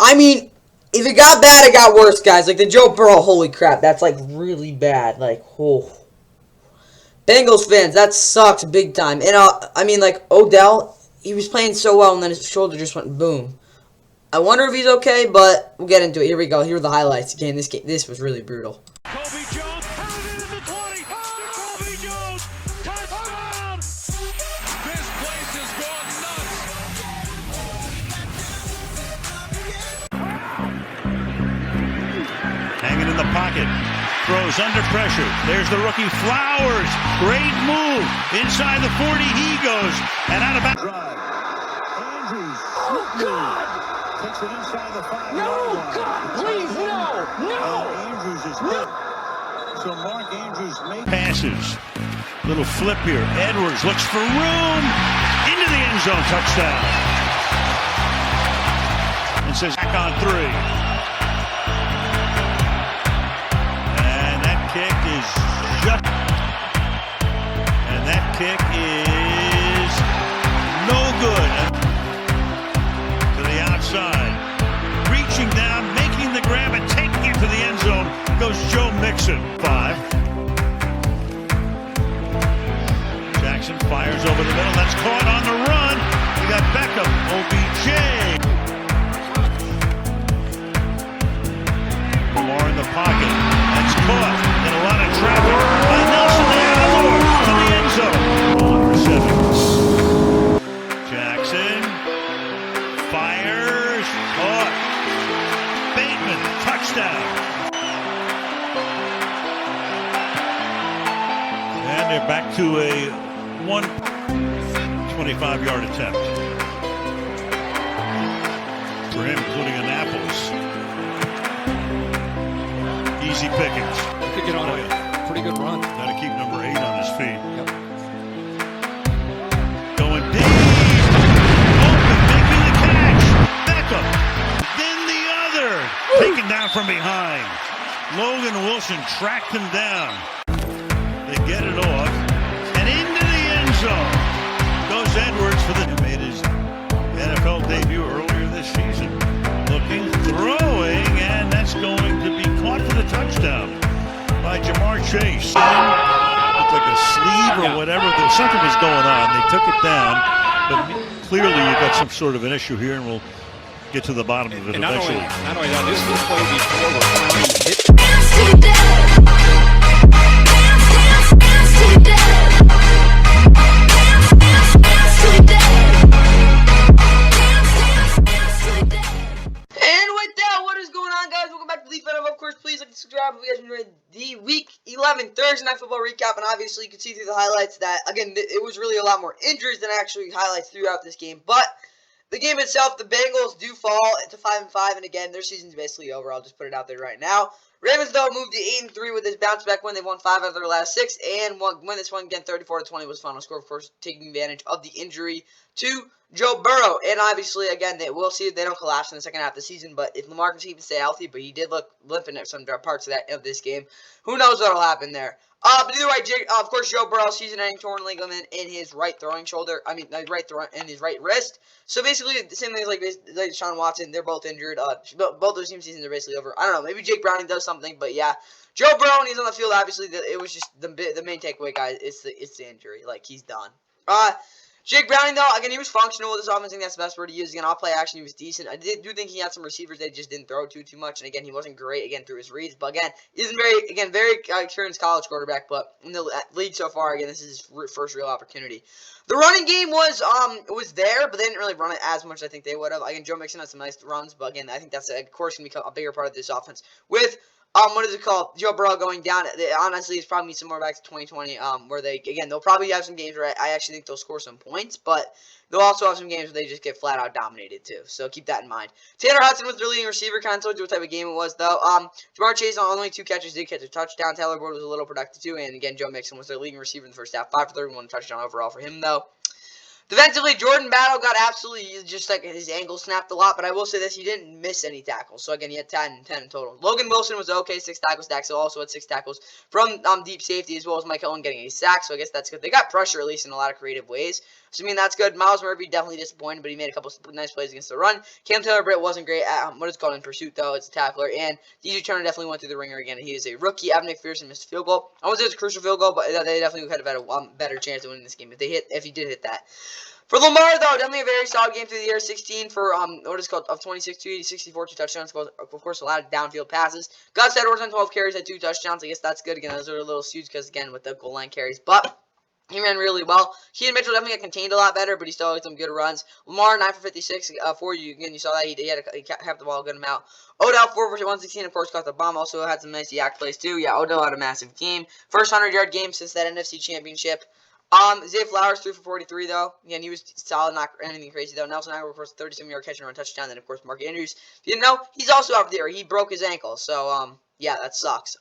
I mean, if it got bad, it got worse, guys. Like the Joe Burrow, holy crap, that's like really bad. Like, oh. Bengals fans, that sucks big time. And I mean, like Odell, he was playing so well, and then his shoulder just went boom. I wonder if he's okay, but we'll get into it. Here we go. Here are the highlights. This was really brutal. Kobe Jones, pounded in the 20. Kobe Jones, touchdown! This place has gone nuts. Hanging in the pocket, throws under pressure. There's the rookie Flowers. Great move inside the 40. He goes and out of bounds. Andrews. Oh God! Takes it inside the 5. No, God, please, no, no. Andrews is good. So Mark Andrews makes passes. Little flip here. Edwards looks for room into the end zone. Touchdown. And says back on 3. And that kick is just. And that kick is no good. Outside, reaching down, making the grab and taking it to the end zone goes Joe Mixon. 5. Jackson fires over the middle. That's caught on the run. We got Beckham, OBJ. Lamar in the pocket. That's caught in a lot of traffic by Nelson Aguilar to the end zone. 7. Jackson fires. Caught. Bateman, touchdown. And they're back to a 125-yard attempt. For him, including Annapolis. Easy pickings. Could get on a pretty good run. Got to keep number 8 on his feet. Yep. Going deep. Open, making the catch. Beckham. Then the other. Taken down from behind. Logan Wilson tracked him down. They get it off. And into the end zone goes Edwards for the made his NFL debut earlier this season. Looking, throwing, and that's going to be caught for the touchdown by Jamar Chase. Looked like a sleeve or whatever. Something was going on. They took it down, but clearly you've got some sort of an issue here, and we'll get to the bottom of it eventually. Not only that, this was played before we're finally hit. Of course, please like and subscribe if you guys enjoyed the Week 11 Thursday Night Football recap. And obviously, you can see through the highlights that, again, it was really a lot more injuries than actually highlights throughout this game. But the game itself, the Bengals do fall to 5-5, and again, their season's basically over. I'll just put it out there right now. Ravens, though, moved to 8-3 with this bounce back win. They won 5 out of their last 6, and win this one again 34-20 was final score, of course, taking advantage of the injury to Joe Burrow. And obviously, again, we'll see if they don't collapse in the second half of the season. But if Lamar can even stay healthy, but he did look limping at some parts of this game, who knows what'll happen there. But either way, of course, Joe Burrow, season-ending torn ligament in his right throwing shoulder. I mean, in his right wrist. So basically, the same thing as like Deshaun Watson. They're both injured. Both those team seasons are basically over. I don't know. Maybe Jake Browning does something, but yeah, Joe Burrow, when he's on the field, obviously, it was just the main takeaway, guys. It's the injury. Like, he's done. Jake Browning, though, again, he was functional with this offense. I think that's the best word to use. Again, off-play action, he was decent. I do think he had some receivers that just didn't throw too much. And, again, he wasn't great, again, through his reads. But, again, he's very experienced college quarterback. But in the league so far, again, this is his first real opportunity. The running game was there, but they didn't really run it as much as I think they would have. Again, Joe Mixon had some nice runs. But, again, I think that's, of course, going to become a bigger part of this offense with what is it called? Joe Burrow going down. Honestly, it's probably some more back to 2020, where they'll probably have some games where I actually think they'll score some points, but they'll also have some games where they just get flat out dominated too. So keep that in mind. Tanner Hudson was their leading receiver. Kind of told you what type of game it was, though. Jamar Chase on only 2 catches did catch a touchdown. Taylor Boyd was a little productive too, and again, Joe Mixon was their leading receiver in the first half. 5 for 31 touchdown overall for him, though. Defensively, Jordan Battle got absolutely just like his ankle snapped a lot, but I will say this, he didn't miss any tackles. So again, he had 10 in total. Logan Wilson was okay, 6 tackles. Daxel also had 6 tackles from deep safety, as well as Mike Hilton getting a sack, so I guess that's good. They got pressure, at least in a lot of creative ways. So, I mean, that's good. Miles Murphy definitely disappointed, but he made a couple nice plays against the run. Cam Taylor-Britt wasn't great at what is called in pursuit, though. It's a tackler. And DJ Turner definitely went through the ringer again. He is a rookie. Evan McPherson missed a field goal. I wouldn't say it's a crucial field goal, but they definitely could have had a better chance of winning this game if he did hit that. For Lamar, though, definitely a very solid game through the air. 16 for, what is called, of 26 to 64, 2 touchdowns. Of course, a lot of downfield passes. Gus Edwards on 12 carries, had 2 touchdowns. I guess that's good. Again, those are a little skewed because, again, with the goal line carries. But he ran really well. Keaton Mitchell definitely got contained a lot better, but he still had some good runs. Lamar, 9 for 56 for you. Again, you saw that. He kept the ball a good amount. Odell, 4 for 116, of course, caught the bomb. Also had some nice yak plays, too. Yeah, Odell had a massive game. First 100-yard game since that NFC Championship. Zay Flowers, 3 for 43, though. Again, he was solid, not anything crazy, though. Nelson Aguilar, of course, 37-yard catch and run touchdown. Then, of course, Mark Andrews. If you didn't know, he's also out there. He broke his ankle. So, yeah, that sucks.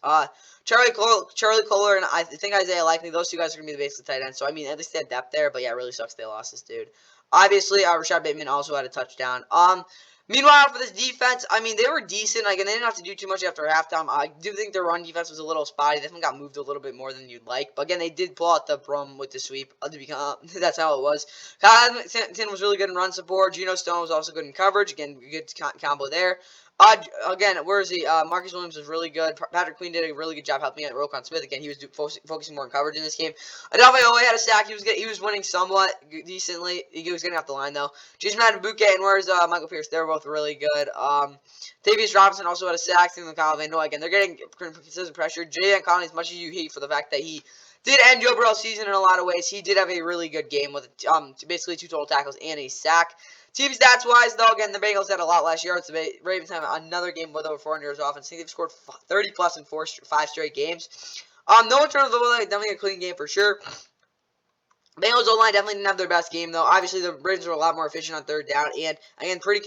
Charlie Kohler and I think Isaiah Likely, those two guys are going to be the basic tight ends. So, I mean, at least they had depth there. But, yeah, it really sucks they lost this dude. Obviously, Rashad Bateman also had a touchdown. Meanwhile, for this defense, I mean, they were decent. Like, and they didn't have to do too much after halftime. I do think their run defense was a little spotty. They definitely got moved a little bit more than you'd like. But, again, they did pull out the brum with the sweep. That's how it was. Kyle Hamilton was really good in run support. Geno Stone was also good in coverage. Again, good combo there. Again, where is he? Marcus Williams was really good. Patrick Queen did a really good job helping out Roquan Smith. Again, he was focusing more on coverage in this game. Adolfo Owe had a sack. He was winning somewhat decently. He was getting off the line, though. Jason Madubuike and where's Michael Pierce? They were both really good. Tavius Robinson also had a sack. Through the Kyle Van Noy. Again, they're getting consistent pressure. J.N. Conley, as much as you hate for the fact that he did end Joe Burrow's season in a lot of ways, he did have a really good game with basically 2 total tackles and a sack. Team stats wise, though, again, the Bengals had a lot less yards. The Ravens have another game with over 400 yards offense. I think they've scored 30 plus in 5 straight games. No one turned over the ball. Definitely a clean game for sure. Bengals O-line definitely didn't have their best game, though. Obviously, the Ravens were a lot more efficient on 3rd down, and again, pretty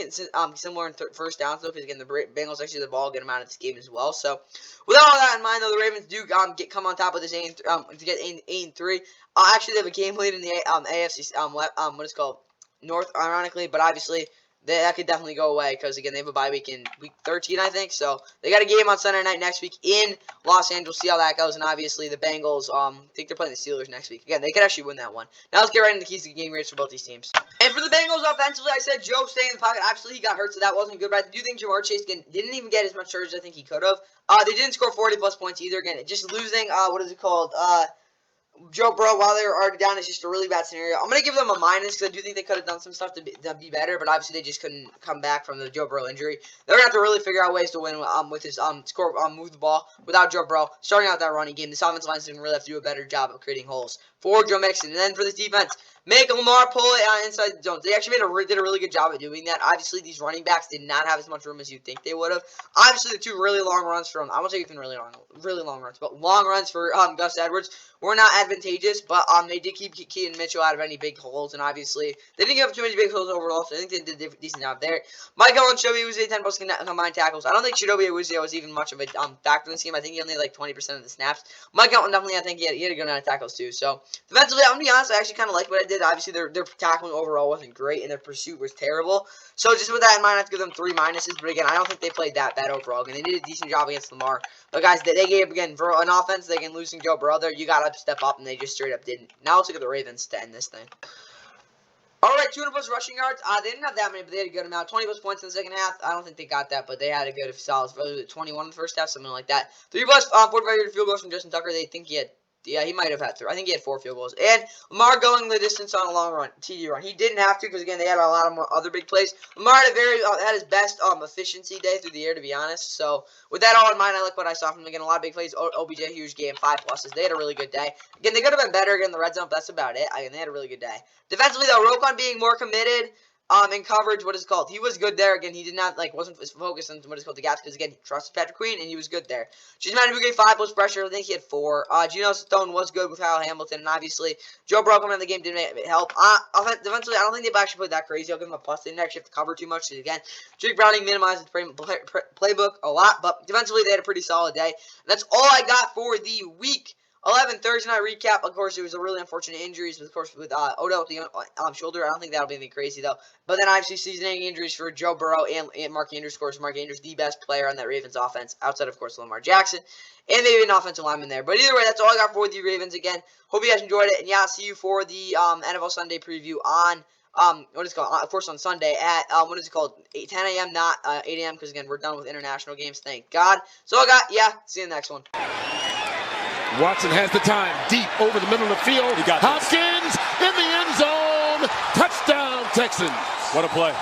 similar in first downs, though, because again, the Bengals actually had the ball a good amount of this game as well. So, with all that in mind, though, the Ravens do come on top of this to get 8-3. Actually, they have a game lead in the AFC what is called North, ironically, but obviously that could definitely go away because, again, they have a bye week in week 13, I think. So they got a game on Sunday night next week in Los Angeles. See how that goes. And obviously the Bengals, I think they're playing the Steelers next week. Again, they could actually win that one. Now let's get right into the keys to the game rates for both these teams. And for the Bengals offensively, I said Joe staying in the pocket. Obviously, he got hurt, so that wasn't good. But I do think Jamar Chase didn't even get as much charge as I think he could have. They didn't score 40-plus points either. Again, just losing, Joe Burrow, while they were already down, is just a really bad scenario. I'm going to give them a minus because I do think they could have done some stuff to be better, but obviously they just couldn't come back from the Joe Burrow injury. They're going to have to really figure out ways to win with his move the ball without Joe Burrow. Starting out that running game, this offensive line is going to really have to do a better job of creating holes for Joe Mixon. And then for this defense, make Lamar pull it inside the zone. They actually did a really good job of doing that. Obviously, these running backs did not have as much room as you'd think they would have. Obviously, the 2 really long runs from, I won't say even really long runs, but long runs for Gus Edwards were not advantageous, but they did keep Keaton Mitchell out of any big holes, and obviously, they didn't give up too many big holes overall, so I think they did a decent job there. Mike Owens, Chidobe Awuzie, 10 plus combined tackles. I don't think Chidobe Awuzie was even much of a factor in this game. I think he only had like 20% of the snaps. Mike Owens definitely, I think he had a good amount of tackles too, so defensively, I'm going to be honest, I actually kind of liked what I did. Obviously, their tackling overall wasn't great, and their pursuit was terrible. So, just with that in mind, I have to give them 3 minuses. But again, I don't think they played that bad overall. Again, they did a decent job against Lamar. But guys, they gave, again, for an offense, they can losing Joe Burrow there, you got to step up, and they just straight up didn't. Now let's look at the Ravens to end this thing. Alright, 200-plus rushing yards. They didn't have that many, but they had a good amount. 20-plus points in the second half. I don't think they got that, but they had a good solid. 21 in the first half, something like that. 3-plus 45-yard field goals from Justin Tucker. They think he had. Yeah, he might have had 3. I think he had 4 field goals. And Lamar going the distance on a long run, TD run. He didn't have to because, again, they had a lot of more other big plays. Lamar had his best efficiency day through the air, to be honest. So, with that all in mind, I like what I saw from them. Again, a lot of big plays. OBJ, huge game, 5 pluses. They had a really good day. Again, they could have been better again in the red zone, but that's about it. Again, they had a really good day. Defensively, though, Roquan being more committed. In coverage, what is it called? He was good there. Again, he did not, wasn't focused on what is called the gaps, because, again, he trusted Patrick Queen, and he was good there. Jason Madubuike, 5-plus pressure. I think he had 4. Geno Stone was good with Kyle Hamilton, and obviously, Joe Burrow coming in the game didn't help. Defensively, I don't think they've actually played that crazy. I'll give them a plus. They didn't actually have to cover too much, because, again, Jake Browning minimized the playbook a lot, but defensively, they had a pretty solid day. And that's all I got for the week 11 Thursday night recap. Of course, it was a really unfortunate injuries, of course, with Odell with the shoulder. I don't think that'll be anything crazy, though. But then obviously season-ending injuries for Joe Burrow and Mark Andrews. Of course, Mark Andrews, the best player on that Ravens offense, outside, of course, Lamar Jackson. And they have an offensive lineman there. But either way, that's all I got for the Ravens again. Hope you guys enjoyed it. And yeah, I'll see you for the NFL Sunday preview on what is it called? Of course, on Sunday at, 10 a.m., not 8 a.m., because, again, we're done with international games, thank God. So I got, yeah, see you in the next one. Watson has the time, deep over the middle of the field. Hopkins in the end zone. Touchdown, Texans. What a play.